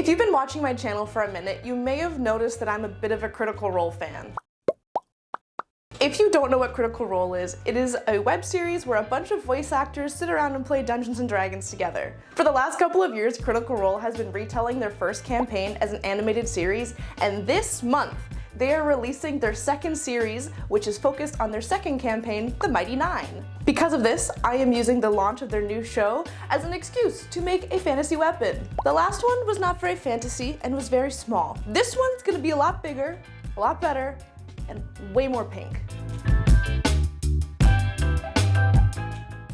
If you've been watching my channel for a minute, you may have noticed that I'm a bit of a Critical Role fan. If you don't know what Critical Role is, it is a web series where a bunch of voice actors sit around and play Dungeons & Dragons together. For the last couple of years, Critical Role has been retelling their first campaign as an animated series, and this month, they are releasing their second series, which is focused on their second campaign, The Mighty Nein. Because of this, I am using the launch of their new show as an excuse to make a fantasy weapon. The last one was not very fantasy and was very small. This one's gonna be a lot bigger, a lot better, and way more pink.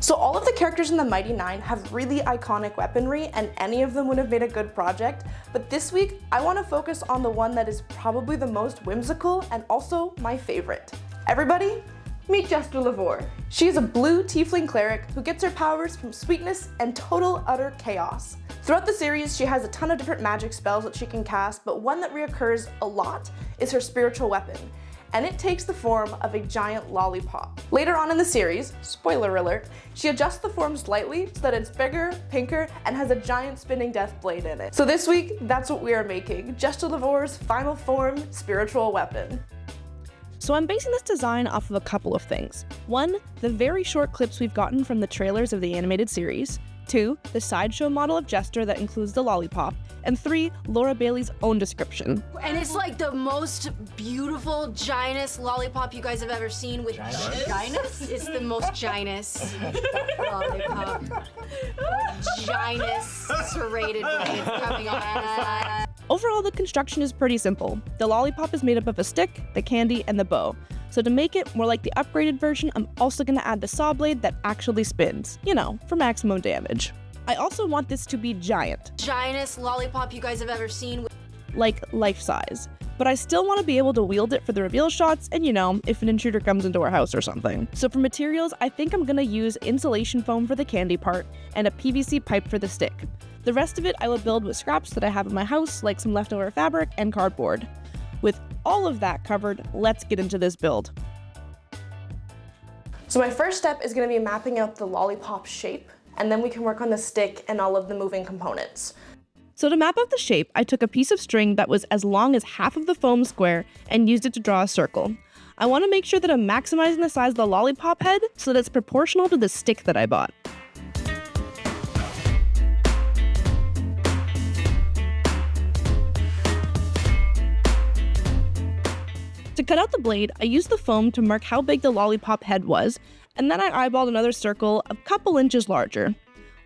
So all of the characters in the Mighty Nein have really iconic weaponry, and any of them would have made a good project, but this week I want to focus on the one that is probably the most whimsical and also my favorite. Everybody, meet Jester. She is a blue tiefling cleric who gets her powers from sweetness and total utter chaos. Throughout the series, she has a ton of different magic spells that she can cast, but one that reoccurs a lot is her spiritual weapon, and it takes the form of a giant lollipop. Later on in the series, spoiler alert, she adjusts the form slightly so that it's bigger, pinker, and has a giant spinning death blade in it. So this week, that's what we are making, Jester's final form spiritual weapon. So I'm basing this design off of a couple of things. 1, the very short clips we've gotten from the trailers of the animated series. 2, the sideshow model of Jester that includes the lollipop. And 3, Laura Bailey's own description. And it's like the most beautiful, giantest lollipop you guys have ever seen with giantest? It's the most giantest lollipop. Giantest serrated blades coming on. Overall, the construction is pretty simple. The lollipop is made up of a stick, the candy, and the bow. So to make it more like the upgraded version, I'm also gonna add the saw blade that actually spins, you know, for maximum damage. I also want this to be giant. Giantest lollipop you guys have ever seen. Like life size. But I still want to be able to wield it for the reveal shots and, you know, if an intruder comes into our house or something. So for materials, I think I'm gonna use insulation foam for the candy part and a PVC pipe for the stick. The rest of it I will build with scraps that I have in my house, like some leftover fabric and cardboard. With all of that covered, let's get into this build. So my first step is going to be mapping out the lollipop shape, and then we can work on the stick and all of the moving components. So to map out the shape, I took a piece of string that was as long as half of the foam square and used it to draw a circle. I want to make sure that I'm maximizing the size of the lollipop head so that it's proportional to the stick that I bought. To cut out the blade, I used the foam to mark how big the lollipop head was, and then I eyeballed another circle a couple inches larger.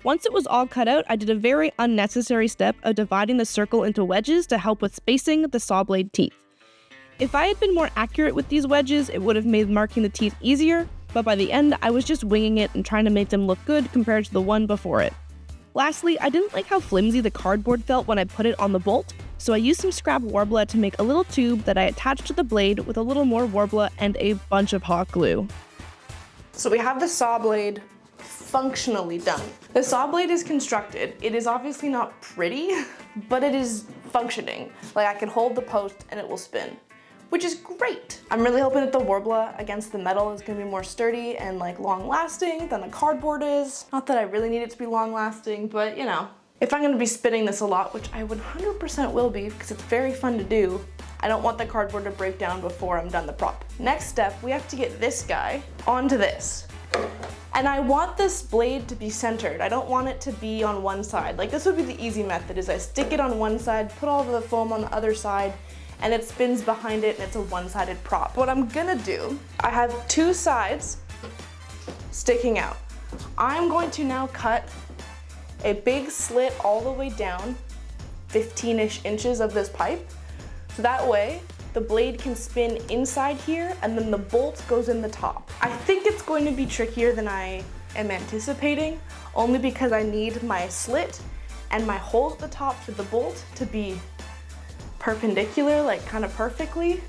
Once it was all cut out, I did a very unnecessary step of dividing the circle into wedges to help with spacing the saw blade teeth. If I had been more accurate with these wedges, it would have made marking the teeth easier, but by the end, I was just winging it and trying to make them look good compared to the one before it. Lastly, I didn't like how flimsy the cardboard felt when I put it on the bolt, so I used some scrap Warbler to make a little tube that I attached to the blade with a little more Warbler and a bunch of hot glue. So we have the saw blade functionally done. The saw blade is constructed. It is obviously not pretty, but it is functioning. Like I can hold the post and it will spin, which is great. I'm really hoping that the Warbler against the metal is gonna be more sturdy and like long lasting than the cardboard is. Not that I really need it to be long lasting, but you know. If I'm gonna be spinning this a lot, which I 100% will be because it's very fun to do, I don't want the cardboard to break down before I'm done the prop. Next step, we have to get this guy onto this. And I want this blade to be centered. I don't want it to be on one side. Like this would be the easy method, is I stick it on one side, put all of the foam on the other side, and it spins behind it and it's a one-sided prop. What I'm gonna do, I have 2 sides sticking out. I'm going to now cut a big slit all the way down, 15-ish inches of this pipe. So that way, the blade can spin inside here and then the bolt goes in the top. I think it's going to be trickier than I am anticipating, only because I need my slit and my hole at the top for the bolt to be perpendicular, like kind of perfectly.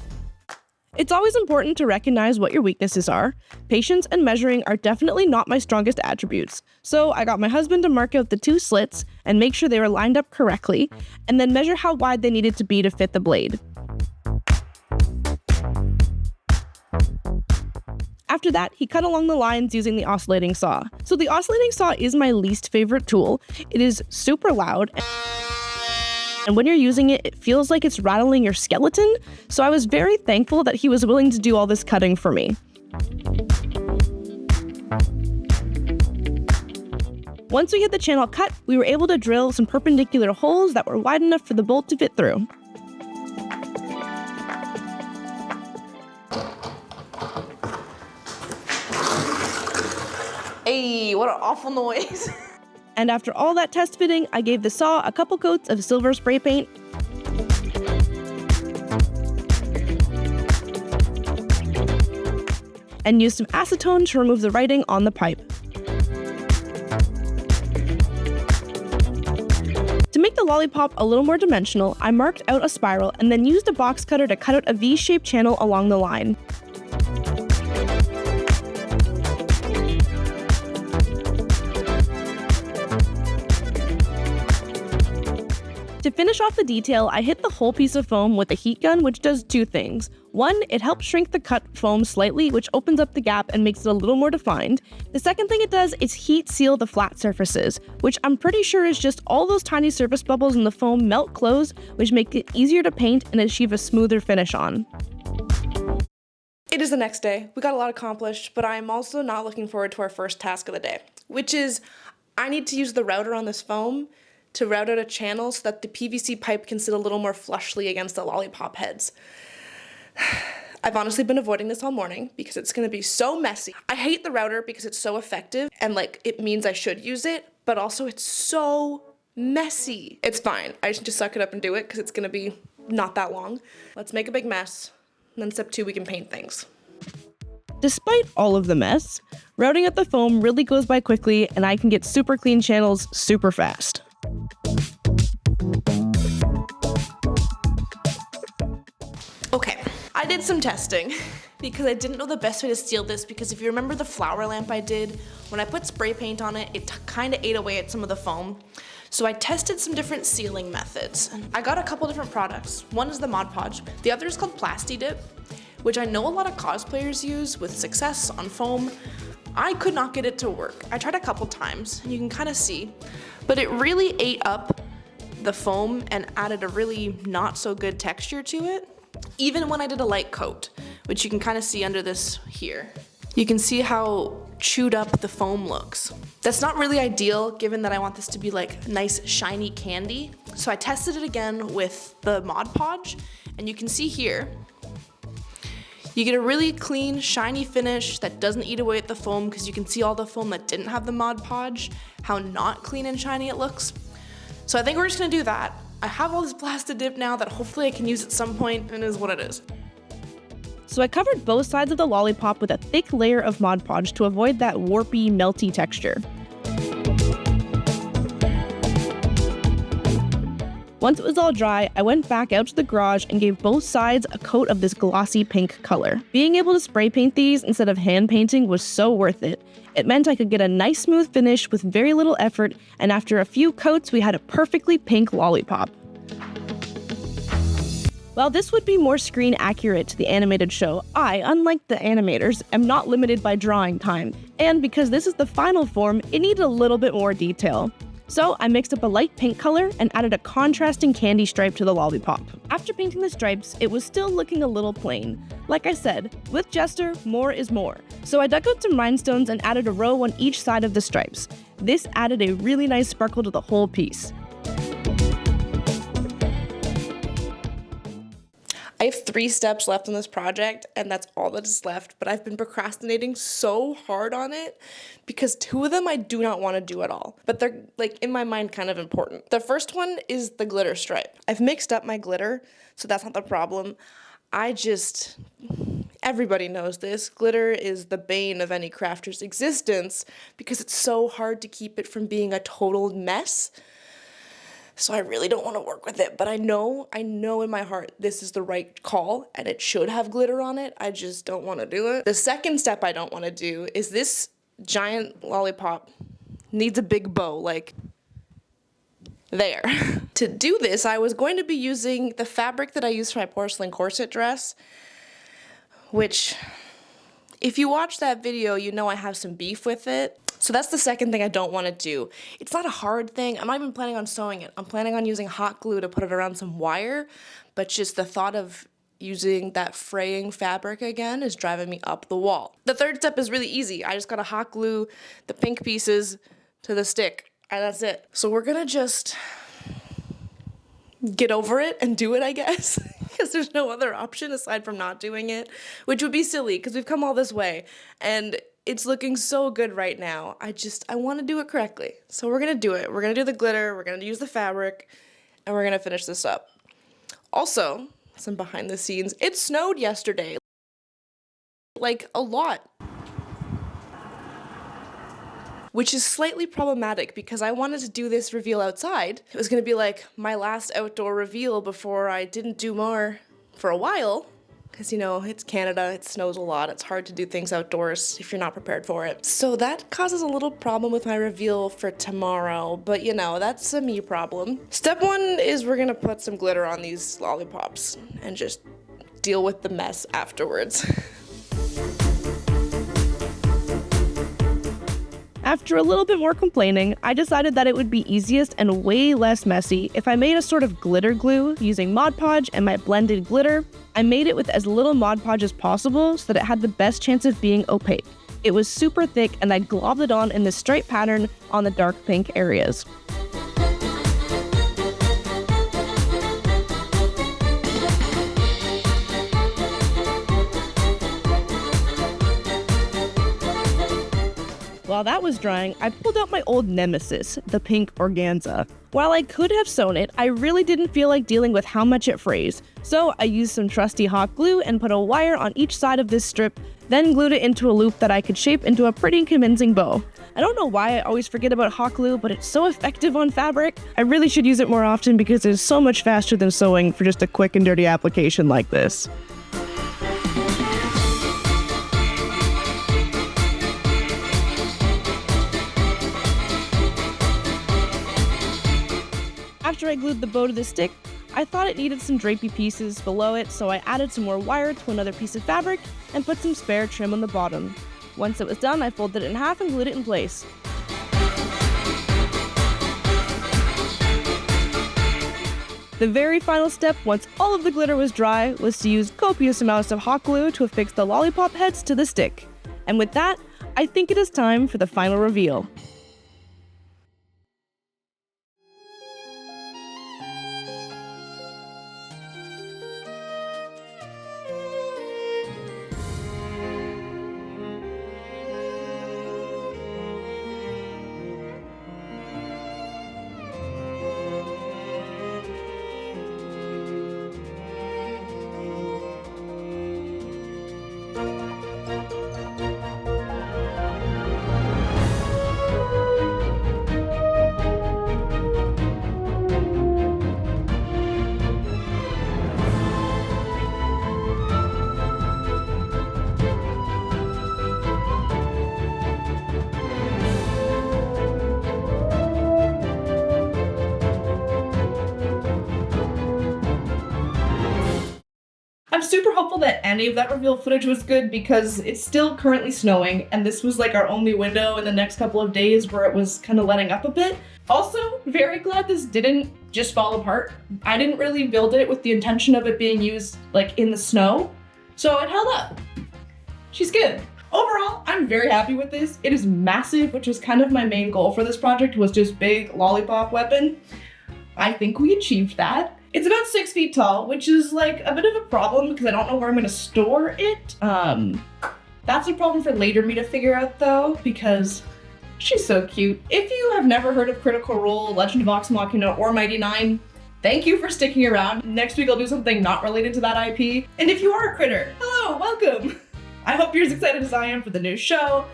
It's always important to recognize what your weaknesses are. Patience and measuring are definitely not my strongest attributes. So I got my husband to mark out the 2 slits and make sure they were lined up correctly, and then measure how wide they needed to be to fit the blade. After that, he cut along the lines using the oscillating saw. So the oscillating saw is my least favorite tool. It is super loud And when you're using it, it feels like it's rattling your skeleton, so I was very thankful that he was willing to do all this cutting for me. Once we had the channel cut, we were able to drill some perpendicular holes that were wide enough for the bolt to fit through. Hey, what an awful noise. And after all that test fitting, I gave the saw a couple coats of silver spray paint and used some acetone to remove the writing on the pipe. To make the lollipop a little more dimensional, I marked out a spiral and then used a box cutter to cut out a V-shaped channel along the line. To finish off the detail, I hit the whole piece of foam with a heat gun, which does two things. One, it helps shrink the cut foam slightly, which opens up the gap and makes it a little more defined. The second thing it does is heat seal the flat surfaces, which I'm pretty sure is just all those tiny surface bubbles in the foam melt close, which make it easier to paint and achieve a smoother finish on. It is the next day. We got a lot accomplished, but I'm also not looking forward to our first task of the day, which is I need to use the router on this foam to route out a channel so that the PVC pipe can sit a little more flushly against the lollipop heads. I've honestly been avoiding this all morning because it's gonna be so messy. I hate the router because it's so effective and like it means I should use it, but also it's so messy. It's fine, I should just suck it up and do it because it's gonna be not that long. Let's make a big mess, and then step 2, we can paint things. Despite all of the mess, routing out the foam really goes by quickly and I can get super clean channels super fast. Okay, I did some testing because I didn't know the best way to seal this because if you remember the flower lamp I did, when I put spray paint on it, it kind of ate away at some of the foam. So I tested some different sealing methods. I got a couple different products. One is the Mod Podge, the other is called Plasti Dip, which I know a lot of cosplayers use with success on foam. I could not get it to work. I tried a couple times and you can kind of see, but it really ate up the foam and added a really not so good texture to it. Even when I did a light coat, which you can kind of see under this here. You can see how chewed up the foam looks. That's not really ideal given that I want this to be like nice shiny candy. So I tested it again with the Mod Podge and you can see here, you get a really clean, shiny finish that doesn't eat away at the foam because you can see all the foam that didn't have the Mod Podge, how not clean and shiny it looks. So I think we're just gonna do that. I have all this Plasti Dip now that hopefully I can use at some point, and it is what it is. So I covered both sides of the lollipop with a thick layer of Mod Podge to avoid that warpy, melty texture. Once it was all dry, I went back out to the garage and gave both sides a coat of this glossy pink color. Being able to spray paint these instead of hand painting was so worth it. It meant I could get a nice smooth finish with very little effort, and after a few coats, we had a perfectly pink lollipop. While this would be more screen accurate to the animated show, I, unlike the animators, am not limited by drawing time, and because this is the final form, it needed a little bit more detail. So I mixed up a light pink color and added a contrasting candy stripe to the lollipop. After painting the stripes, it was still looking a little plain. Like I said, with Jester, more is more. So I dug out some rhinestones and added a row on each side of the stripes. This added a really nice sparkle to the whole piece. I have 3 steps left on this project and that's all that is left, but I've been procrastinating so hard on it because 2 of them I do not want to do at all, but they're like in my mind kind of important. The first one is the glitter stripe. I've mixed up my glitter, so that's not the problem. Everybody knows this, glitter is the bane of any crafter's existence because it's so hard to keep it from being a total mess. So I really don't want to work with it, but I know in my heart this is the right call and it should have glitter on it. I just don't want to do it. The second step I don't want to do is this giant lollipop needs a big bow, like there. To do this, I was going to be using the fabric that I used for my porcelain corset dress, which If you watch that video, you know I have some beef with it. So that's the second thing I don't want to do. It's not a hard thing. I'm not even planning on sewing it. I'm planning on using hot glue to put it around some wire, but just the thought of using that fraying fabric again is driving me up the wall. The third step is really easy. I just gotta hot glue the pink pieces to the stick, and that's it. So we're gonna just get over it and do it, I guess, because there's no other option aside from not doing it, which would be silly because we've come all this way, and it's looking so good right now. I want to do it correctly. So we're gonna do it. We're gonna do the glitter, we're gonna use the fabric, and we're gonna finish this up. Also, some behind the scenes, it snowed yesterday. Like, a lot. Which is slightly problematic because I wanted to do this reveal outside. It was gonna be like my last outdoor reveal before I didn't do more for a while. Because, you know, it's Canada, it snows a lot, it's hard to do things outdoors if you're not prepared for it. So that causes a little problem with my reveal for tomorrow, but you know, that's a me problem. Step one is we're gonna put some glitter on these lollipops and just deal with the mess afterwards. After a little bit more complaining, I decided that it would be easiest and way less messy if I made a sort of glitter glue using Mod Podge and my blended glitter. I made it with as little Mod Podge as possible so that it had the best chance of being opaque. It was super thick and I globbed it on in this stripe pattern on the dark pink areas. While that was drying, I pulled out my old nemesis, the pink organza. While I could have sewn it, I really didn't feel like dealing with how much it frays. So I used some trusty hot glue and put a wire on each side of this strip, then glued it into a loop that I could shape into a pretty convincing bow. I don't know why I always forget about hot glue, but it's so effective on fabric. I really should use it more often because it's so much faster than sewing for just a quick and dirty application like this. After I glued the bow to the stick, I thought it needed some drapey pieces below it, so I added some more wire to another piece of fabric and put some spare trim on the bottom. Once it was done, I folded it in half and glued it in place. The very final step, once all of the glitter was dry, was to use copious amounts of hot glue to affix the lollipop heads to the stick. And with that, I think it is time for the final reveal. I'm super hopeful that any of that reveal footage was good because it's still currently snowing and this was like our only window in the next couple of days where it was kind of letting up a bit. Also, very glad this didn't just fall apart. I didn't really build it with the intention of it being used like in the snow, so it held up. She's good. Overall, I'm very happy with this. It is massive, which was kind of my main goal for this project, was just big lollipop weapon. I think we achieved that. It's about 6 feet tall, which is like a bit of a problem because I don't know where I'm gonna store it. That's a problem for later me to figure out though, because she's so cute. If you have never heard of Critical Role, Legend of Vox Machina, or Mighty Nein, thank you for sticking around. Next week I'll do something not related to that IP. And if you are a critter, hello, welcome. I hope you're as excited as I am for the new show.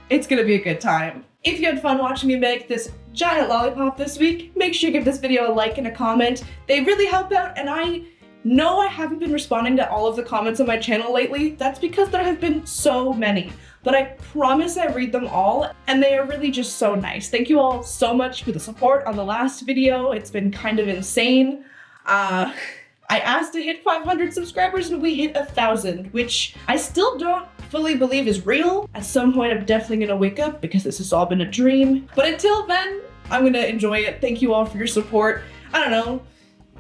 It's gonna be a good time. If you had fun watching me make this giant lollipop this week, make sure you give this video a like and a comment. They really help out, and I know I haven't been responding to all of the comments on my channel lately. That's because there have been so many, but I promise I read them all, and they are really just so nice. Thank you all so much for the support on the last video. It's been kind of insane. I asked to hit 500 subscribers and we hit 1,000, which I still don't fully believe is real. At some point, I'm definitely gonna wake up because this has all been a dream. But until then, I'm gonna enjoy it. Thank you all for your support. I don't know.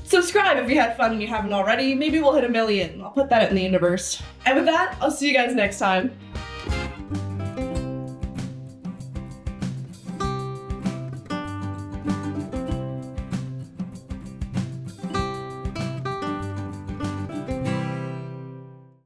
Subscribe if you had fun and you haven't already. Maybe we'll hit 1 million. I'll put that out in the universe. And with that, I'll see you guys next time.